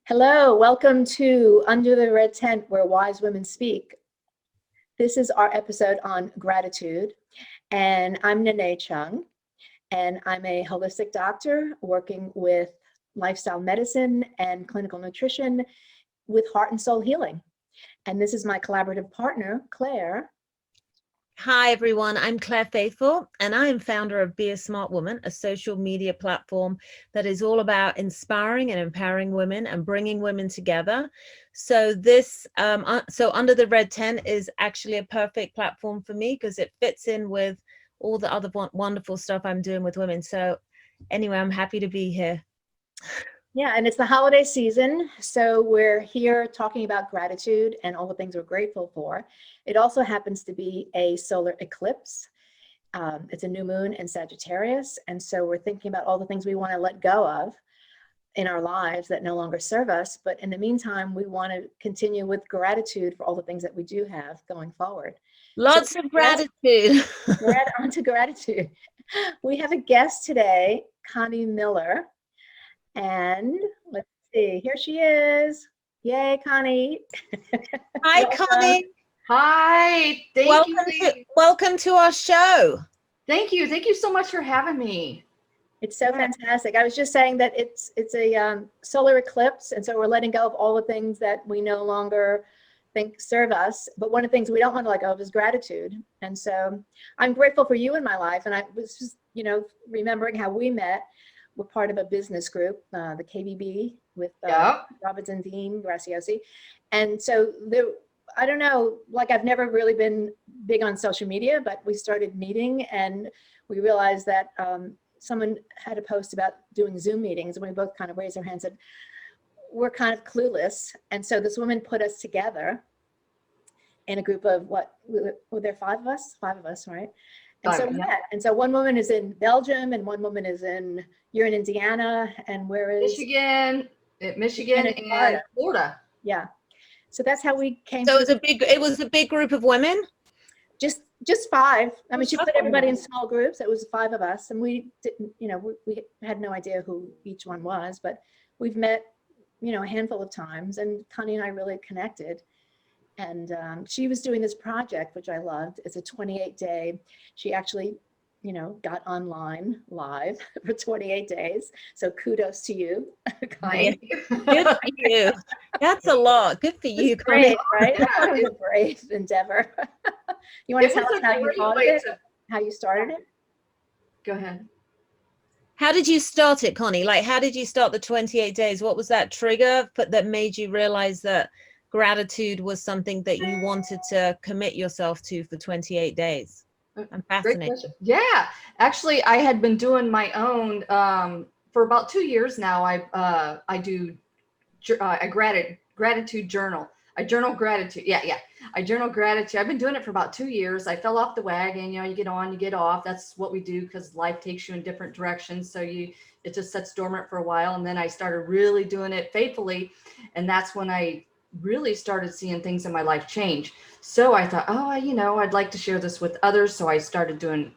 Hello, welcome to Under the Red Tent, where wise women speak. This is our episode on gratitude, and I'm Nene Chung, and I'm a holistic doctor working with lifestyle medicine and clinical nutrition with heart and soul healing. And this is my collaborative partner, Claire. Hi, everyone. I'm Claire Faithful, and I am founder of Be a Smart Woman, a social media platform that is all about inspiring and empowering women and bringing women together. So Under the Red Tent is actually a perfect platform for me because it fits in with all the other wonderful stuff I'm doing with women. So anyway, I'm happy to be here. Yeah, and it's the holiday season, so we're here talking about gratitude and all the things we're grateful for. It also happens to be a solar eclipse. It's a new moon in Sagittarius, and so we're thinking about all the things we want to let go of in our lives that no longer serve us. But in the meantime, we want to continue with gratitude for all the things that we do have going forward. Lots of gratitude. On to gratitude. We have a guest today, Connie Miller. And let's see, here she is. Yay, Connie. Hi, Connie. Hi, thank you. Welcome to our show. Thank you. Thank you so much for having me. It's so fantastic. I was just saying that it's a solar eclipse, and so we're letting go of all the things that we no longer think serve us. But one of the things we don't want to let go of is gratitude. And so I'm grateful for you in my life. And I was just, remembering how we met. We're part of a business group, the KBB, with Roberts and Dean Graciosi. And so I don't know, I've never really been big on social media, but we started meeting and we realized that someone had a post about doing Zoom meetings, and we both kind of raised our hands and said, we're kind of clueless. And so this woman put us together in a group of were there five of us? Five of us, right? And so we met. And so one woman is in Belgium and one woman is you're in Indiana, and where is Michigan and Florida. Yeah. So that's how we came. So it was a big group of women? Just five. I mean, she put everybody in small groups. It was five of us, and we didn't, we had no idea who each one was, but we've met, a handful of times, and Connie and I really connected. And she was doing this project, which I loved. It's a 28-day. She actually, got online live for 28 days. So kudos to you, Connie. Good for you. That's a lot. Good for you, Connie. Great, right? It was a brave endeavor. You want to tell us how you thought of it? How you started it? Go ahead. How did you start it, Connie? How did you start the 28 days? What was that trigger that made you realize that gratitude was something that you wanted to commit yourself to for 28 days? I'm fascinated. Yeah, actually, I had been doing my own for about 2 years now. I do a gratitude journal. I journal gratitude. I journal gratitude. I've been doing it for about 2 years. I fell off the wagon. You get on, you get off. That's what we do because life takes you in different directions. So it just sits dormant for a while, and then I started really doing it faithfully, and that's when I really started seeing things in my life change. So I thought, I'd like to share this with others. So I started doing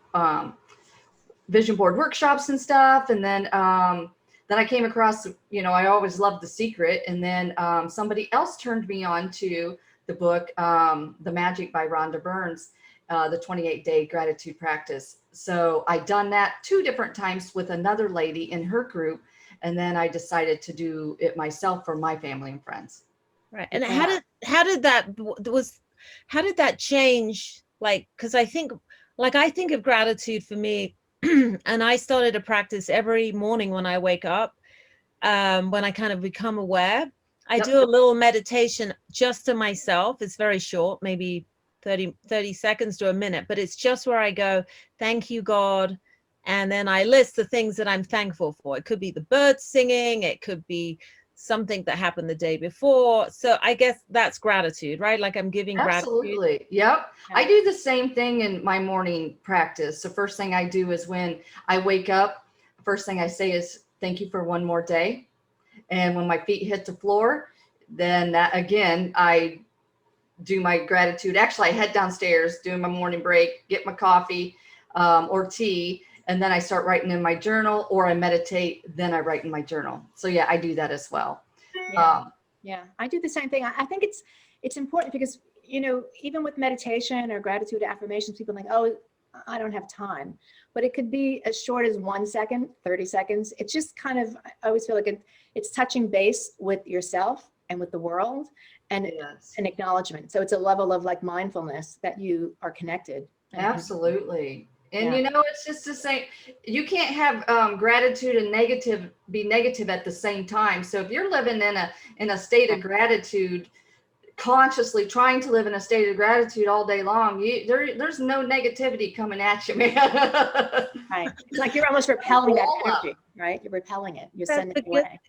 vision board workshops and stuff. And then I came across, I always loved The Secret. And then somebody else turned me on to the book, The Magic by Rhonda Burns, the 28-day gratitude practice. So I done that 2 different times with another lady in her group. And then I decided to do it myself for my family and friends. Right. And how did that change? Because I think of gratitude for me, and I started a practice every morning when I wake up, when I kind of become aware. I do a little meditation just to myself. It's very short, maybe 30 seconds to a minute, but it's just where I go, thank you, God. And then I list the things that I'm thankful for. It could be the birds singing. It could be something that happened the day before. So I guess that's gratitude, right? I'm giving Absolutely. gratitude. Yep. I do the same thing in my morning practice. The first thing I do is when I wake up, first thing I say is thank you for one more day. And when my feet hit the floor, then that again, I do my gratitude. Actually, I head downstairs, doing my morning break, get my coffee or tea. And then I start writing in my journal, or I meditate, then I write in my journal. So yeah, I do that as well. Yeah. Yeah, I do the same thing. I think it's important because, even with meditation or gratitude affirmations, people think, oh, I don't have time. But it could be as short as 1 second, 30 seconds. It's just kind of, I always feel like it's touching base with yourself and with the world and Yes. an acknowledgement. So it's a level of like mindfulness that you are connected. Absolutely. And Yeah. it's just the same. You can't have gratitude and be negative at the same time. So if you're living in a state of gratitude, consciously trying to live in a state of gratitude all day long, there's no negativity coming at you, man. Right. It's like you're almost repelling that Roll up. energy, right? You're repelling it. You're That's sending it a good- away.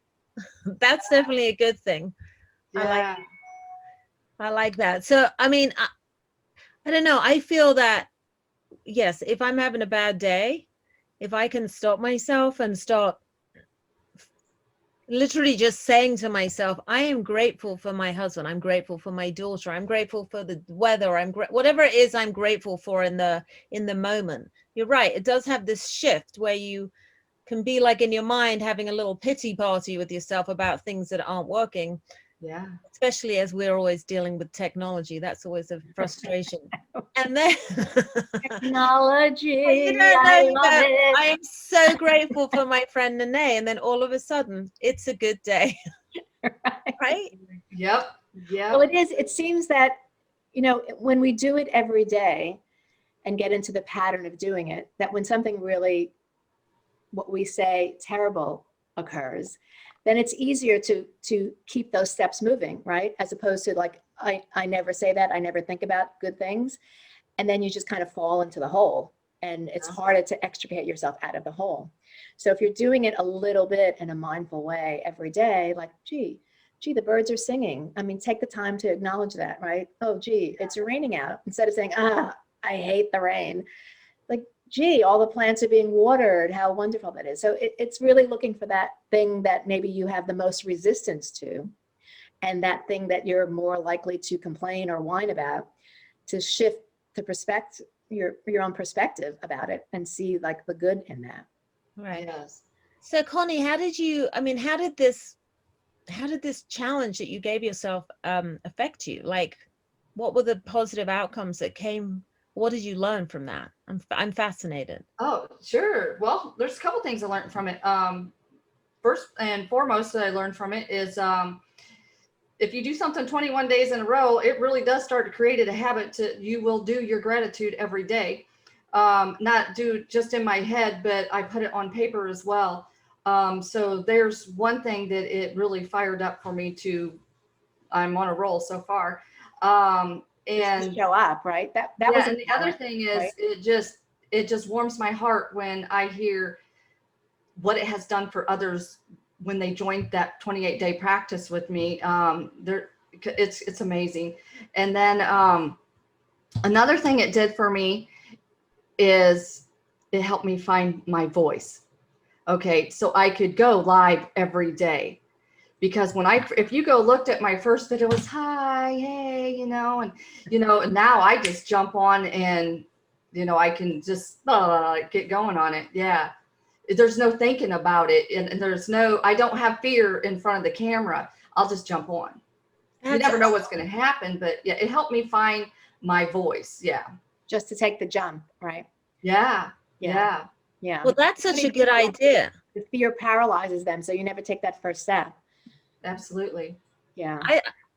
That's definitely a good thing. Yeah. I like that. So, I mean, I don't know. I feel that, yes, if I'm having a bad day, if I can stop myself and start literally just saying to myself, I am grateful for my husband. I'm grateful for my daughter. I'm grateful for the weather. Whatever it is I'm grateful for in the moment. You're right. It does have this shift where you can be like in your mind having a little pity party with yourself about things that aren't working. Yeah. Especially as we're always dealing with technology. That's always a frustration. And then Technology. you don't I know love that it. I am so grateful for my friend Nene, and then all of a sudden it's a good day. Right? Yep. Well, it is. It seems that, when we do it every day and get into the pattern of doing it, that when something really, what we say, terrible occurs, then it's easier to keep those steps moving, right? As opposed to like, I never say that, I never think about good things. And then you just kind of fall into the hole and it's harder to extricate yourself out of the hole. So if you're doing it a little bit in a mindful way every day, like, gee, the birds are singing. I mean, take the time to acknowledge that, right? Oh, gee, it's raining out. Instead of saying, I hate the rain. Like, gee, all the plants are being watered. How wonderful that is. So it's really looking for that thing that maybe you have the most resistance to, and that thing that you're more likely to complain or whine about, to shift the your own perspective about it and see like the good in that. Right. Yes. So Connie, how did this challenge that you gave yourself affect you? Like, what were the positive outcomes that came? What did you learn from that? I'm fascinated. Oh, sure. Well, there's a couple things I learned from it. First and foremost that I learned from it is if you do something 21 days in a row, it really does start to create a habit you will do your gratitude every day. Not do just in my head, but I put it on paper as well. So there's one thing that it really fired up for me I'm on a roll so far. And show up, right? That yeah, was and the other thing is, right? it just warms my heart when I hear what it has done for others when they joined that 28-day practice with me. It's amazing. And then another thing it did for me is it helped me find my voice. Okay, so I could go live every day. Because if you go looked at my first video, it was hi, hey, and now I just jump on and, I can just get going on it. Yeah. There's no thinking about it. And I don't have fear in front of the camera. I'll just jump on. You never know what's going to happen, but yeah, it helped me find my voice. Yeah. Just to take the jump, right? Yeah. Yeah. Yeah. Well, that's such a good idea. The fear paralyzes them, so you never take that first step. Absolutely. Yeah.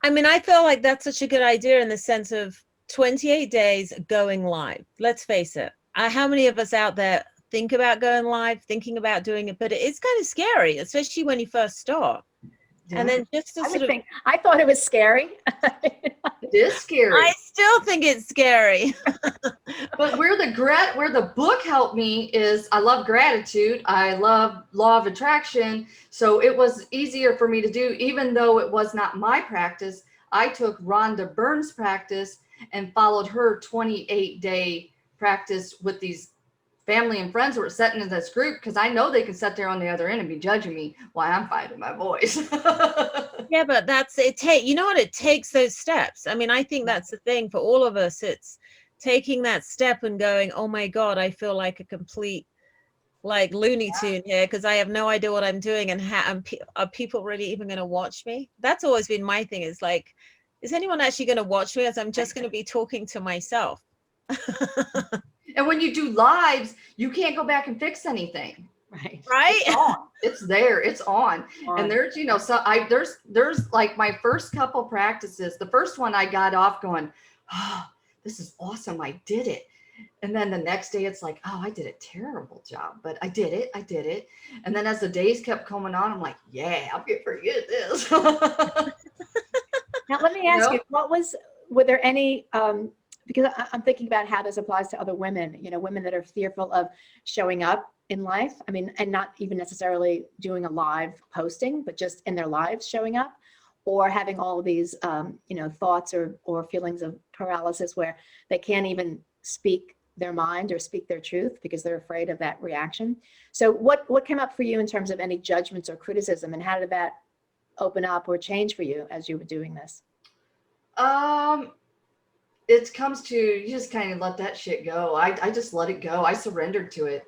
I mean, I feel like that's such a good idea in the sense of 28 days going live. Let's face it. How many of us out there think about going live, thinking about doing it, but it is kind of scary, especially when you first start. Yeah. And then just to I thought it was scary. It is scary. I still think it's scary. But where the book helped me is I love gratitude. I love law of attraction. So it was easier for me to do, even though it was not my practice. I took Rhonda Byrne's practice and followed her 28-day practice with these family and friends who were sitting in this group, because I know they can sit there on the other end and be judging me while I'm finding my voice. Yeah, but it takes those steps. I mean, I think that's the thing for all of us. It's taking that step and going, oh my God, I feel like a complete like Looney Tune here because I have no idea what I'm doing, and are people really even going to watch me? That's always been my thing, is like, is anyone actually going to watch me, as I'm just going to be talking to myself? And when you do lives, you can't go back and fix anything. Right. Right? It's on. It's there. It's on. And there's, you know, so there's like my first couple practices. The first one I got off going, oh, this is awesome. I did it. And then the next day it's like, oh, I did a terrible job, but I did it. I did it. And then as the days kept coming on, I'm like, yeah, I'm getting pretty good at this. Now, let me ask you, were there any, because I'm thinking about how this applies to other women, you know, women that are fearful of showing up in life. I mean, and not even necessarily doing a live posting, but just in their lives showing up, or having all of these, you know, thoughts or feelings of paralysis where they can't even speak their mind or speak their truth because they're afraid of that reaction. So what came up for you in terms of any judgments or criticism, and how did that open up or change for you as you were doing this? It comes to, you just kind of let that shit go. I just let it go. I surrendered to it.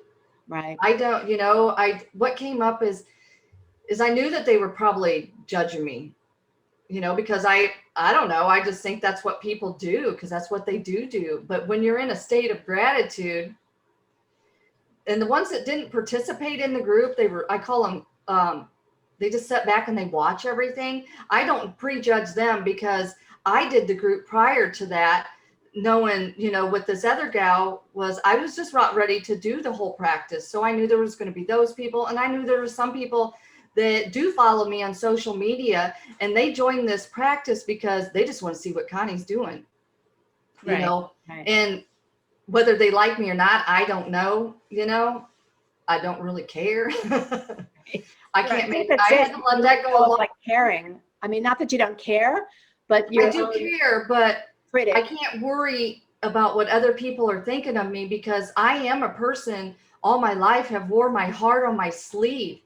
Right. I don't, you know, what came up is I knew that they were probably judging me, you know, because I don't know. I just think that's what people do, because that's what they do. But when you're in a state of gratitude, and the ones that didn't participate in the group, I call them, they just sit back and they watch everything. I don't prejudge them, because I did the group prior to that, knowing, you know, with this other gal I was just not ready to do the whole practice. So I knew there was going to be those people. And I knew there were some people that do follow me on social media, and they join this practice because they just want to see what Connie's doing, you know, and whether they like me or not, I don't know, you know, I don't really care. I can't make it. I had to let that go along. Like caring. I mean, not that you don't care, but I do care, but critic. I can't worry about what other people are thinking of me, because I am a person all my life have wore my heart on my sleeve,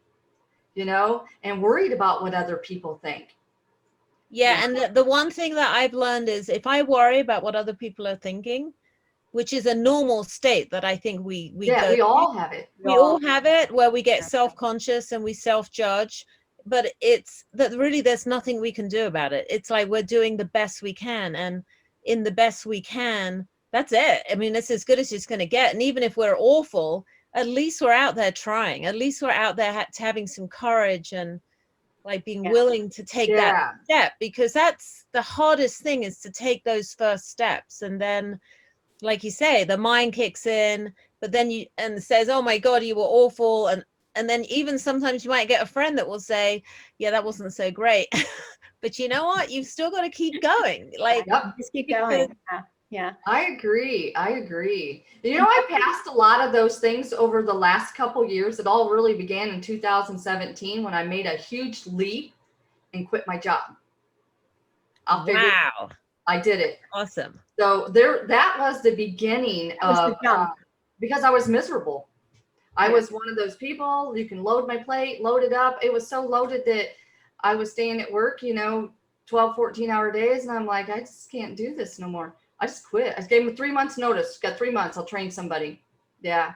you know, and worried about what other people think. Yeah. And the one thing that I've learned is, if I worry about what other people are thinking, which is a normal state that I think we all have it. We all have it, where we get self-conscious and we self-judge, but it's that really there's nothing we can do about it. It's like we're doing the best we can, and in the best we can, that's it. I mean, it's as good as it's going to get. And even if we're awful, at least we're out there trying. At least we're out there having some courage and like being willing to take that step, because that's the hardest thing, is to take those first steps. And then, like you say, the mind kicks in, but then says, oh my God, you were awful. And then even sometimes you might get a friend that will say, yeah, that wasn't so great. But you know what? You've still got to keep going. Like, just keep going. Yeah. I agree. You know, I passed a lot of those things over the last couple years. It all really began in 2017 when I made a huge leap and quit my job. Wow. I did it. Awesome. So that was the beginning of, because I was miserable. I was one of those people, you can load my plate, load it up. It was so loaded that I was staying at work, you know, 12, 14-hour days. And I'm like, I just can't do this no more. I just quit. I gave him 3 months notice. Got 3 months. I'll train somebody. Yeah.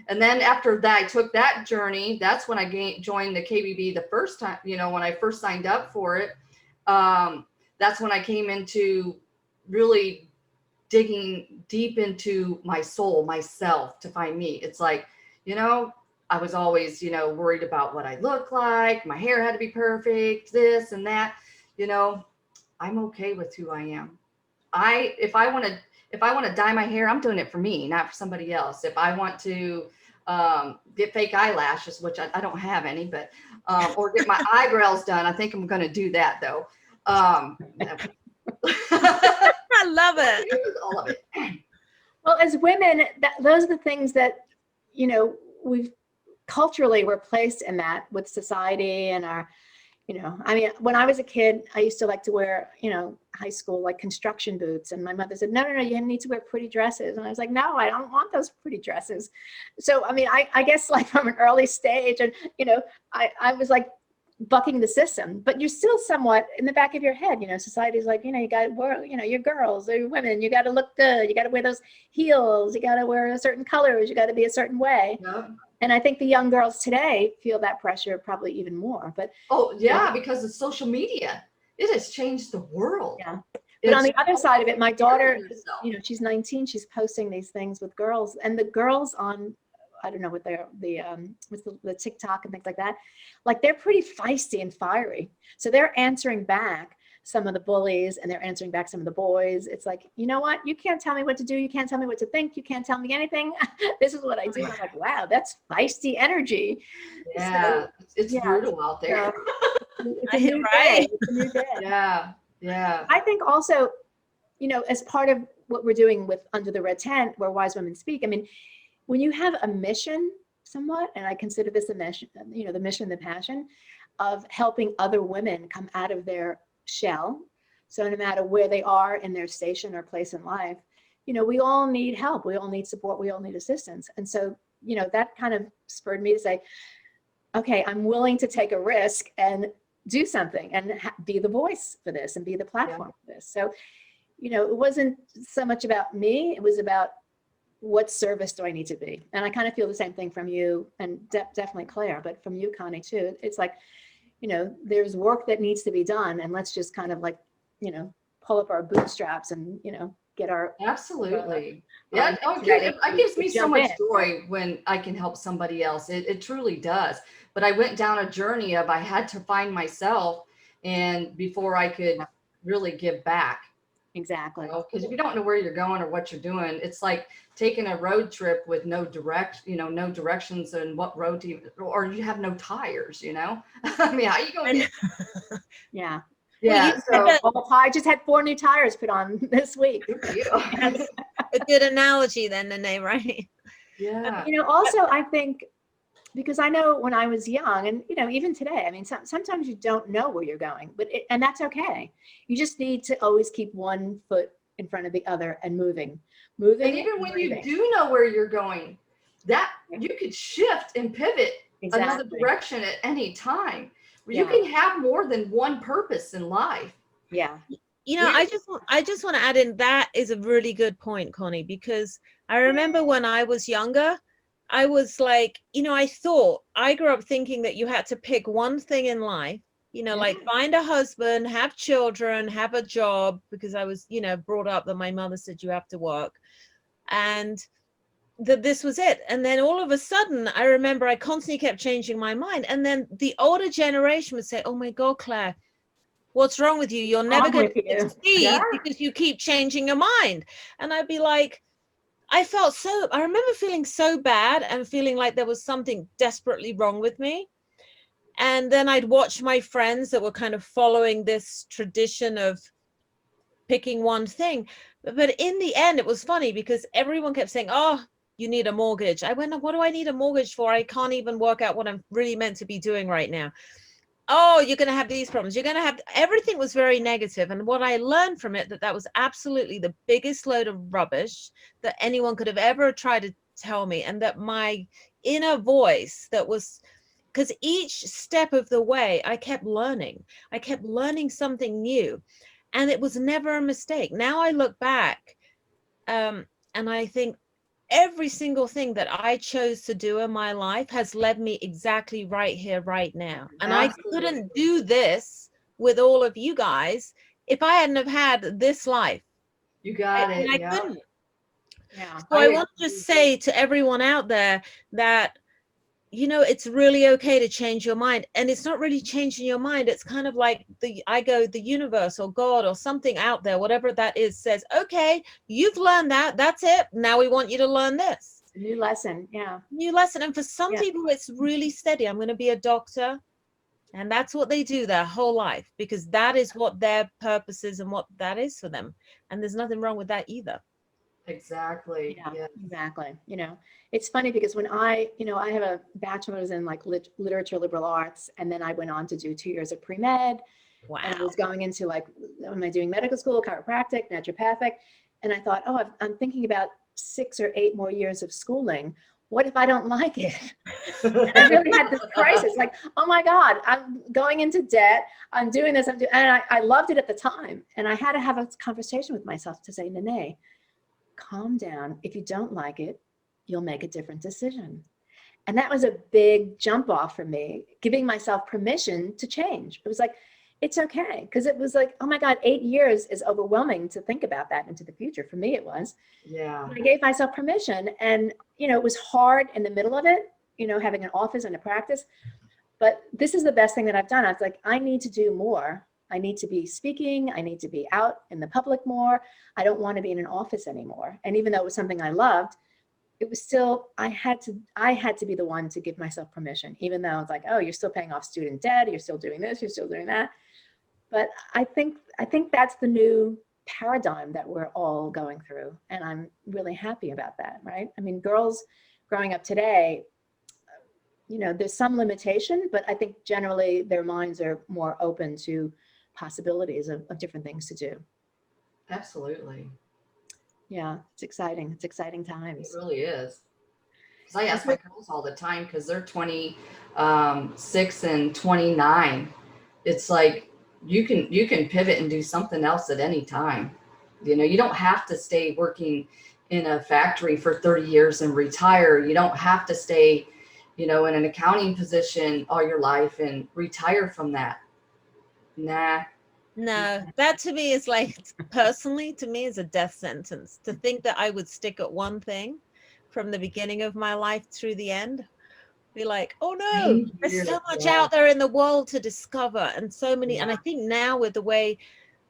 And then after that, I took that journey. That's when I joined the KBB the first time, you know, when I first signed up for it. That's when I came into really digging deep into my soul, myself, to find me. It's like, you know, I was always, you know, worried about what I look like. My hair had to be perfect, this and that. You know, I'm okay with who I am. If I want to dye my hair, I'm doing it for me, not for somebody else. If I want to get fake eyelashes, which I don't have any, but or get my eyebrows done, I think I'm going to do that though. I love it. All of it. Well, as women, those are the things that, you know, we've culturally we're placed in that with society and our, you know, I mean, when I was a kid, I used to like to wear, you know, high school, like construction boots. And my mother said, no, you need to wear pretty dresses. And I was like, no, I don't want those pretty dresses. So, I mean, I guess like from an early stage and, you know, I was like bucking the system, but you're still somewhat in the back of your head, you know, society's like, you know, you got to wear, you know, you're girls, you're women, you got to look good. You got to wear those heels. You got to wear a certain colors. You got to be a certain way. Yep. And I think the young girls today feel that pressure probably even more. But Oh yeah, because of social media, it has changed the world. yeah. But on It's the other side of it, my daughter, yourself. you know, she's 19, she's posting these things with girls, and the girls on, I don't know what they're, what's the TikTok and things like that, like they're pretty feisty and fiery. So they're answering back some of the bullies, and they're answering back some of the boys. It's like, you know what? You can't tell me what to do. You can't tell me what to think. You can't tell me anything. This is what I do. And I'm like, wow, that's feisty energy. Yeah, So, it's yeah, brutal out there. it's a new day. It's a new day. Yeah, yeah. I think also, you know, as part of what we're doing with Under the Red Tent, where Wise Women Speak, I mean, when you have a mission somewhat, and I consider this a mission, you know, the mission, the passion of helping other women come out of their shell. So no matter where they are in their station or place in life, you know, we all need help. We all need support. We all need assistance. And so, you know, that kind of spurred me to say, okay, I'm willing to take a risk and do something and be the voice for this and be the platform for this. So, you know, it wasn't so much about me. It was about what service do I need to be? And I kind of feel the same thing from you, and definitely Claire, but from you, Connie, too. It's like, you know, there's work that needs to be done, and let's just kind of like, you know, pull up our bootstraps and, you know, get our Absolutely. Yeah, it gives me so much joy when I can help somebody else. It truly does. But I went down a journey of I had to find myself, and before I could really give back. Exactly. Because if you don't know where you're going or what you're doing, it's like taking a road trip with no directions and what road to, or you have no tires, you know? I mean, how are you going to get? Yeah. Yeah. Well, I just had 4 new tires put on this week. That's a good analogy then, Nene, right? Yeah. You know, also, I think, because I know when I was young, and, you know, even today, I mean, sometimes you don't know where you're going, and that's okay. You just need to always keep one foot in front of the other and moving. And even when you do know where you're going, that you could shift and pivot another direction at any time. You can have more than one purpose in life. Yeah. You know, I just want to add in, that is a really good point, Connie, because I remember when I was younger, I was like, you know, I grew up thinking that you had to pick one thing in life, you know, like find a husband, have children, have a job, because I was, you know, brought up that my mother said you have to work, and that this was it. And then all of a sudden, I remember I constantly kept changing my mind. And then the older generation would say, oh my God, Claire, what's wrong with you? You're never going to succeed because you keep changing your mind. And I'd be like, I remember feeling so bad and feeling like there was something desperately wrong with me. And then I'd watch my friends that were kind of following this tradition of picking one thing. But in the end, it was funny because everyone kept saying, oh, you need a mortgage. I went, what do I need a mortgage for? I can't even work out what I'm really meant to be doing right now. Oh, you're going to have these problems. You're going to have, everything was very negative. And what I learned from it, that was absolutely the biggest load of rubbish that anyone could have ever tried to tell me. And that my inner voice that was, because each step of the way, I kept learning something new, and it was never a mistake. Now I look back and I think, every single thing that I chose to do in my life has led me exactly right here, right now. And I couldn't do this with all of you guys if I hadn't have had this life. You got it. I couldn't. Yeah. So I want to say to everyone out there that, you know, it's really okay to change your mind. And it's not really changing your mind. It's kind of like the universe or God or something out there, whatever that is, says, okay, you've learned that. That's it. Now we want you to learn this. New lesson. Yeah. New lesson. And for some people, it's really steady. I'm going to be a doctor. And that's what they do their whole life, because that is what their purpose is and what that is for them. And there's nothing wrong with that either. Exactly. Yeah, exactly. You know, it's funny because when I have a bachelor's in like literature, liberal arts, and then I went on to do 2 years of pre-med. Wow. And I was going into like, am I doing medical school, chiropractic, naturopathic? And I thought, oh, I'm thinking about 6 or 8 more years of schooling. What if I don't like it? I really had this crisis, like, oh my God, I'm going into debt. I'm doing this. And I loved it at the time. And I had to have a conversation with myself to say, Nene, calm down. If you don't like it, you'll make a different decision. And that was a big jump off for me, giving myself permission to change. It was like, it's okay. Because it was like, oh my God, 8 years is overwhelming to think about that into the future. For me, it was. Yeah. I gave myself permission. And, it was hard in the middle of it, having an office and a practice. But this is the best thing that I've done. I was like, I need to do more. I need to be speaking. I need to be out in the public more. I don't want to be in an office anymore. And even though it was something I loved, it was still, I had to be the one to give myself permission, even though it's like, oh, you're still paying off student debt. You're still doing this. You're still doing that. But I think that's the new paradigm that we're all going through. And I'm really happy about that, right? I mean, girls growing up today, there's some limitation, but I think generally their minds are more open to possibilities of different things to do. Absolutely. Yeah, it's exciting. It's exciting times. It really is. Because I ask my girls all the time, because they're 26 and 29. It's like you can pivot and do something else at any time. You don't have to stay working in a factory for 30 years and retire. You don't have to stay, in an accounting position all your life and retire from that. Nah. No, that to me is like, personally, to me is a death sentence. To think that I would stick at one thing from the beginning of my life through the end, be like, oh no, there's so much out there in the world to discover, and so many. And I think now with the way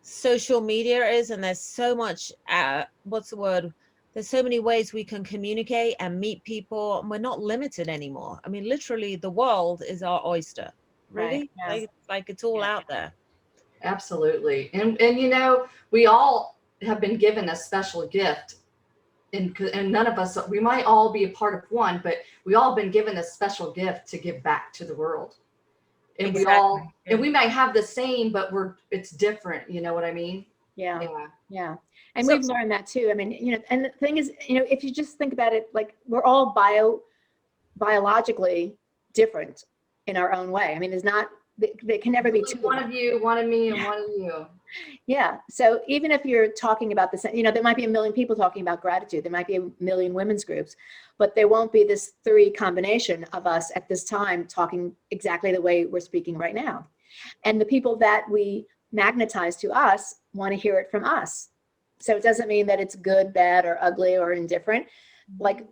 social media is, and there's so much, there's so many ways we can communicate and meet people, and we're not limited anymore. I mean, literally the world is our oyster, really. Right. Yes. Like it's all out there. Absolutely. And we all have been given a special gift, and none of us, we might all be a part of one, but we all been given a special gift to give back to the world. And Exactly. we might have the same, but it's different. You know what I mean? Yeah. And we've learned that too. I mean, and the thing is, if you just think about it, like we're all biologically different in our own way. I mean, they can never be two. One of you, one of me, and one of you. Yeah. So even if you're talking about the same, there might be 1 million people talking about gratitude. There might be 1 million women's groups, but there won't be this 3 combination of us at this time talking exactly the way we're speaking right now. And the people that we magnetize to us want to hear it from us. So it doesn't mean that it's good, bad, or ugly, or indifferent. Like,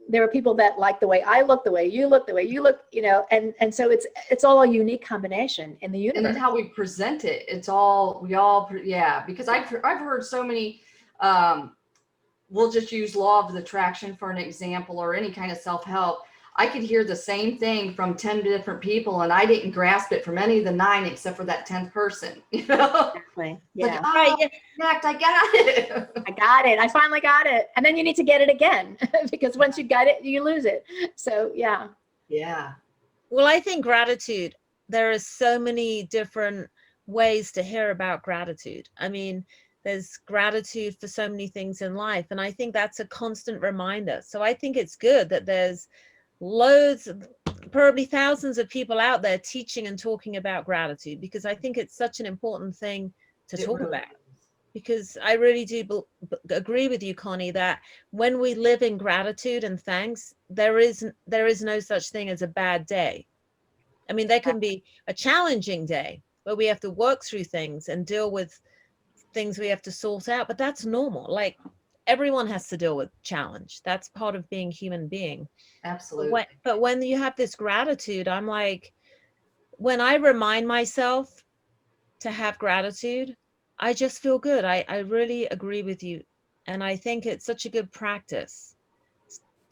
there are people that like the way I look, the way you look, and so it's all a unique combination in the universe. And then how we present it, because I've heard so many, we'll just use law of attraction for an example, or any kind of self-help. I could hear the same thing from 10 different people, and I didn't grasp it from any of the 9 except for that 10th person. Exactly. Yeah. Like, Connect, I got it. I got it. I finally got it. And then you need to get it again, because once you got it, you lose it. So yeah. Yeah. Well, I think gratitude, there are so many different ways to hear about gratitude. I mean, there's gratitude for so many things in life, and I think that's a constant reminder. So I think it's good that there's loads, probably thousands of people out there teaching and talking about gratitude, because I think it's such an important thing to talk about. Because I really do agree with you, Connie, that when we live in gratitude and thanks, there is no such thing as a bad day. I mean, there can be a challenging day where we have to work through things and deal with things we have to sort out, but that's normal. Like, everyone has to deal with challenge. That's part of being human being. Absolutely. But when you have this gratitude, I'm like, when I remind myself to have gratitude, I just feel good. I really agree with you. And I think it's such a good practice,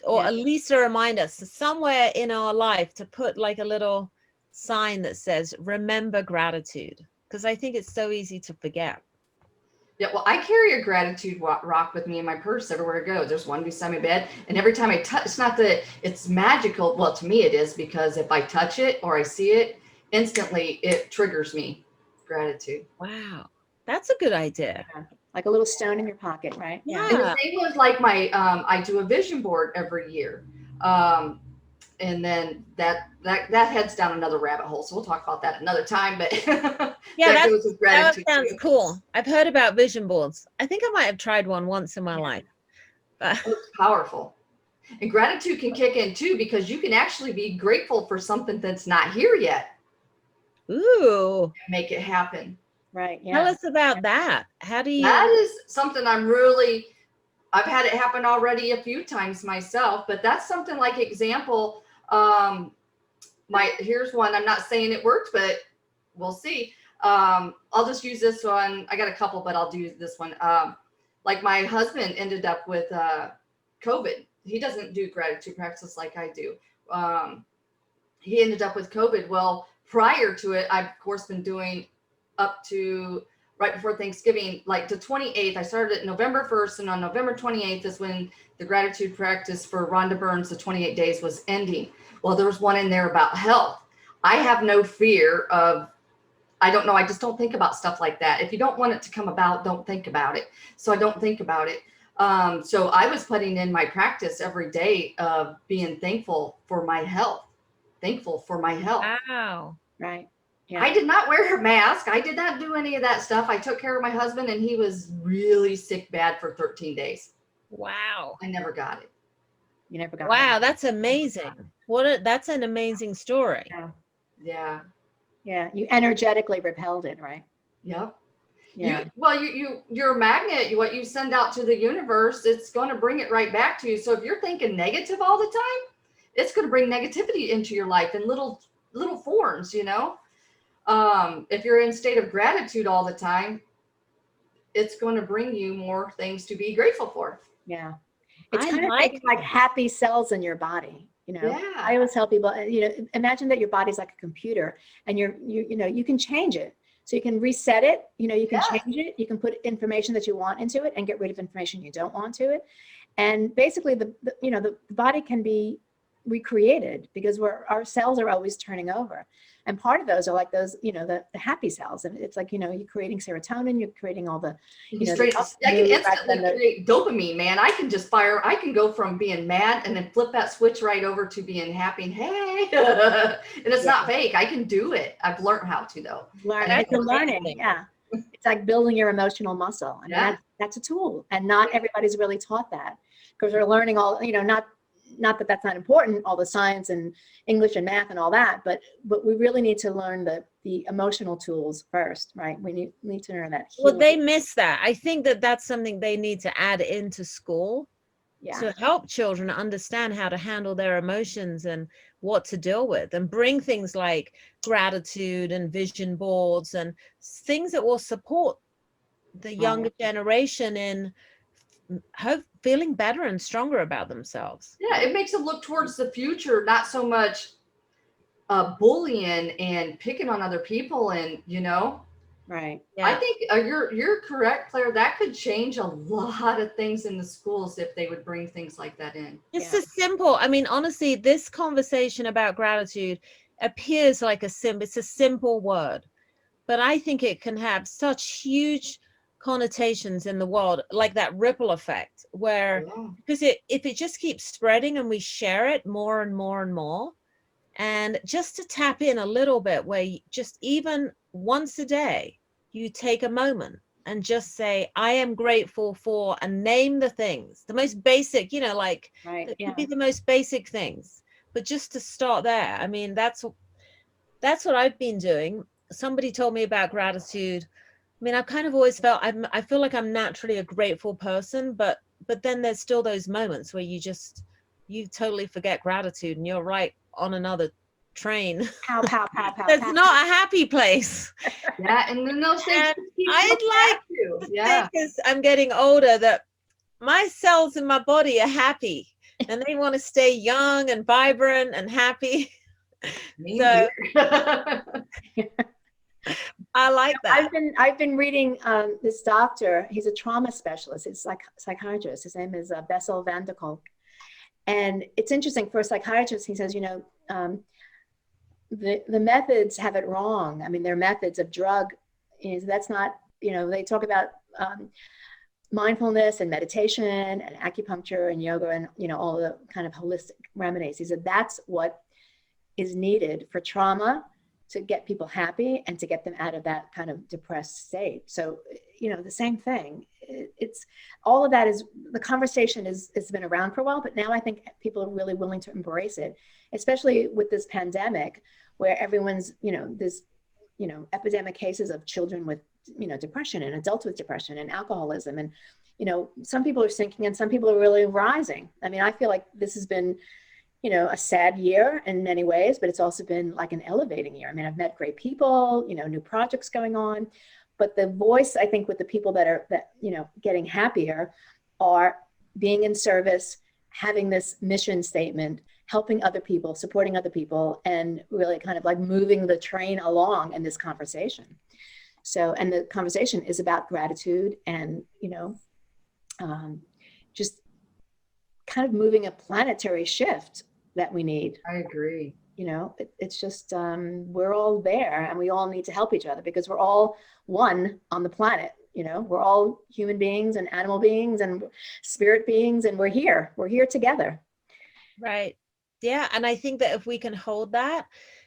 or at least a reminder somewhere in our life to put like a little sign that says, remember gratitude. Because I think it's so easy to forget. Yeah, well, I carry a gratitude rock with me in my purse everywhere I go. There's one beside my bed, and every time I touch, it's not that it's magical. Well, to me it is, because if I touch it or I see it, instantly it triggers me gratitude. Wow, that's a good idea. Like a little stone in your pocket, right? Yeah. And the same was like my, I do a vision board every year. And then that heads down another rabbit hole. So we'll talk about that another time, but yeah, that goes with gratitude sounds cool. I've heard about vision boards. I think I might have tried one once in my life. But it's powerful. And gratitude can kick in too, because you can actually be grateful for something that's not here yet. Ooh. And make it happen. Right. Tell Yeah. us about that. How do you? That is something I've had it happen already a few times myself, but that's something like example. Here's one. I'm not saying it worked, but we'll see. I'll just use this one. I got a couple, but I'll do this one. Like my husband ended up with COVID. He doesn't do gratitude practice like I do. He ended up with COVID. Well, prior to it, I've of course been doing up to right before Thanksgiving, like the 28th. I started November 1st, and on November 28th is when the gratitude practice for Rhonda Burns, the 28 days, was ending. Well, there was one in there about health. I have no fear of, I don't know, I just don't think about stuff like that. If you don't want it to come about, don't think about it. So I don't think about it. So I was putting in my practice every day of being thankful for my health. Thankful for my health. Wow. Right. Yeah. I did not wear a mask. I did not do any of that stuff. I took care of my husband, and he was really sick bad for 13 days. Wow. I never got it. You never got Wow, it. that's amazing. That's an amazing story. Yeah. Yeah. Yeah. You energetically repelled it, right? Yep. Yeah. You're a magnet. What you send out to the universe, it's going to bring it right back to you. So if you're thinking negative all the time, it's going to bring negativity into your life in little forms, you know. If you're in state of gratitude all the time, it's going to bring you more things to be grateful for. Yeah. It's I kind of like like happy cells in your body. You know, Yeah. I always tell people, you know, imagine that your body's like a computer, and you know, you can change it. So you can reset it, you know, you can Yeah. change it, you can put information that you want into it and get rid of information you don't want to it. And basically the body can be recreated because our cells are always turning over. And part of those are like those, you know, the happy cells. And it's like, you know, you're creating serotonin, you're creating all the, I you know, can instantly create dopamine, man. I can go from being mad and then flip that switch right over to being happy and hey, and it's not fake. I can do it. I've learned how to though. It's a learning. Yeah. It's like building your emotional muscle. I mean, that's a tool. And not everybody's really taught that because we're learning all, you know, not that that's not important, all the science and English and math and all that, but we really need to learn the emotional tools first, right? We need to learn that. Well, they miss that. I think that's something they need to add into school to help children understand how to handle their emotions and what to deal with, and bring things like gratitude and vision boards and things that will support the younger generation in feeling better and stronger about themselves. Yeah, it makes them look towards the future, not so much bullying and picking on other people, and you know. Right. Yeah. I think you're correct, Claire. That could change a lot of things in the schools if they would bring things like that in. It's a simple. I mean, honestly, this conversation about gratitude appears like it's a simple word, but I think it can have such huge connotations in the world, like that ripple effect, where because if it just keeps spreading and we share it more and more and more, and just to tap in a little bit, where you just even once a day you take a moment and just say, I am grateful for, and name the things, the most basic, you know, like it could be the most basic things, but just to start there. I mean, that's what I've been doing. Somebody told me about gratitude. I mean, I've kind of always felt, I feel like I'm naturally a grateful person, but then there's still those moments where you totally forget gratitude and you're right on another train. Pow, pow, pow, pow. That's not a happy place. Yeah, and then those things. I'd like to think, as I'm getting older, that my cells in my body are happy and they want to stay young and vibrant and happy. So I like that. I've been reading this doctor. He's a trauma specialist. He's like psychiatrist. His name is Bessel van der Kolk. And it's interesting for a psychiatrist. He says, you know, the methods have it wrong. I mean, their methods of drug is that's not, you know, they talk about mindfulness and meditation and acupuncture and yoga and, you know, all the kind of holistic remedies. He said that's what is needed for trauma to get people happy and to get them out of that kind of depressed state. So, the same thing. It's all of that is the conversation it's been around for a while, but now I think people are really willing to embrace it, especially with this pandemic where everyone's, there's, epidemic cases of children with, depression and adults with depression and alcoholism. And, some people are sinking and some people are really rising. I mean, I feel like this has been, a sad year in many ways, but it's also been like an elevating year. I mean, I've met great people, new projects going on, but the voice, I think, with the people that getting happier are being in service, having this mission statement, helping other people, supporting other people, and really kind of like moving the train along in this conversation. So, and the conversation is about gratitude and, just kind of moving a planetary shift that we need. I agree. It's just, we're all there and we all need to help each other because we're all one on the planet. We're all human beings and animal beings and spirit beings, and we're here together. Right. Yeah. And I think that if we can hold that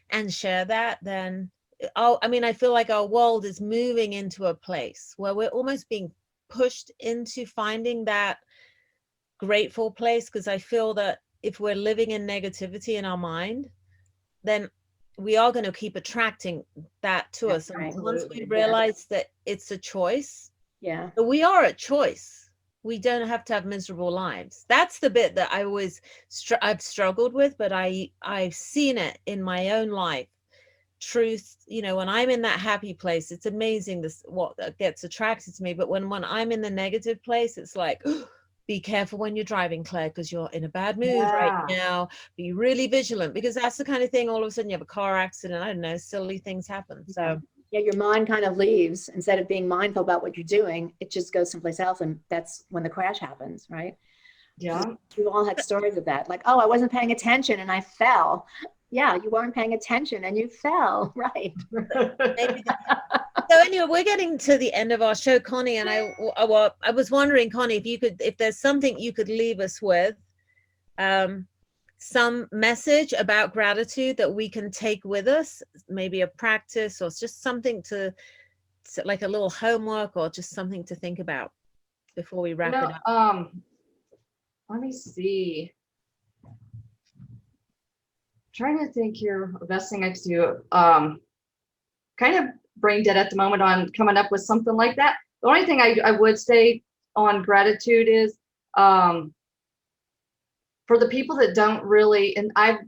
and share that, then, I feel like our world is moving into a place where we're almost being pushed into finding that grateful place. Because I feel that if we're living in negativity in our mind, then we are going to keep attracting that to us. And once we realize that it's a choice, we are a choice. We don't have to have miserable lives. That's the bit that I always I've struggled with, but I've seen it in my own life. Truth, when I'm in that happy place, it's amazing what gets attracted to me. But when I'm in the negative place, it's like, be careful when you're driving, Claire, because you're in a bad mood right now. Be really vigilant, because that's the kind of thing, all of a sudden you have a car accident, I don't know, silly things happen. So your mind kind of leaves. Instead of being mindful about what you're doing, it just goes someplace else, and that's when the crash happens, right? Yeah, we've all had stories of that, like, oh, I wasn't paying attention and I fell. Yeah, you weren't paying attention and you fell, right? So anyway, we're getting to the end of our show, Connie, and I was wondering, Connie, if there's something you could leave us with, some message about gratitude that we can take with us, maybe a practice or just something to like a little homework or just something to think about before we wrap it up. Let me see. Trying to think here, the best thing I could do. Kind of brain dead at the moment on coming up with something like that. The only thing I would say on gratitude is for the people that don't really, and I've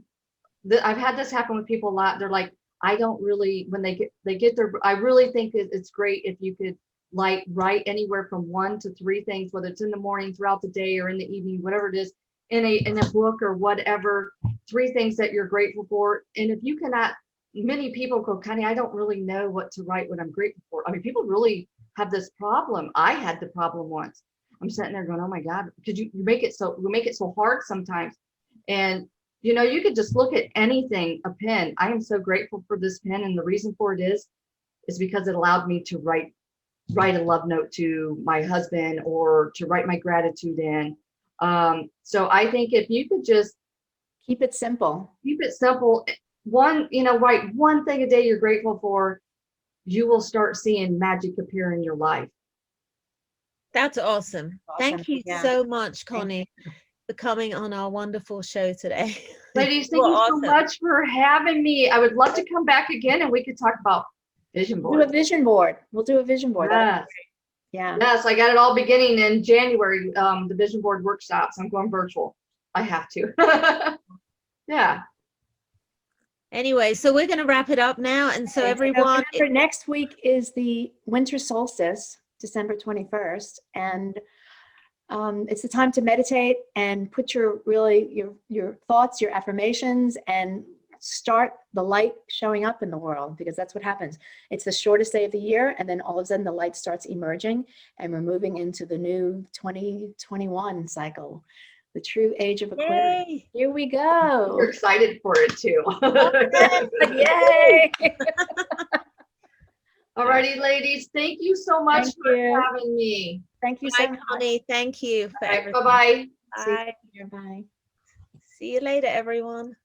had this happen with people a lot. They're like, I don't really, when they get their, I really think it's great if you could write anywhere from 1 to 3 things, whether it's in the morning, throughout the day, or in the evening, whatever it is, in a book or whatever, 3 things that you're grateful for. And if you cannot, many people go, Connie, I don't really know what to write, what I'm grateful for. I mean, people really have this problem. I had the problem once. I'm sitting there going, oh my God, because we make it so hard sometimes. And you could just look at anything, a pen. I am so grateful for this pen, and the reason for it is because it allowed me to write a love note to my husband, or to write my gratitude in. So I think if you could just keep it simple. Write one thing a day you're grateful for, you will start seeing magic appear in your life. That's awesome. Thank you so much, Connie, for coming on our wonderful show today. Ladies, thank you so much for having me. I would love to come back again and we could talk about vision board. We'll do a vision board. Yes. Yeah. Yes, I got it all beginning in January, the vision board workshops. I'm going virtual. I have to. Yeah. Anyway, so we're going to wrap it up now. And so everyone, next week is the winter solstice, December 21st. And it's the time to meditate and put your thoughts, your affirmations, and start the light showing up in the world, because that's what happens. It's the shortest day of the year, and then all of a sudden the light starts emerging, and we're moving into the new 2021 cycle, the true age of Aquarius. Yay. Here we go. We're excited for it too. Yay! Alrighty, ladies, thank you so much for having me. Thank you so much, Connie. Thank you. Bye-bye. Bye. Bye. See you later, everyone.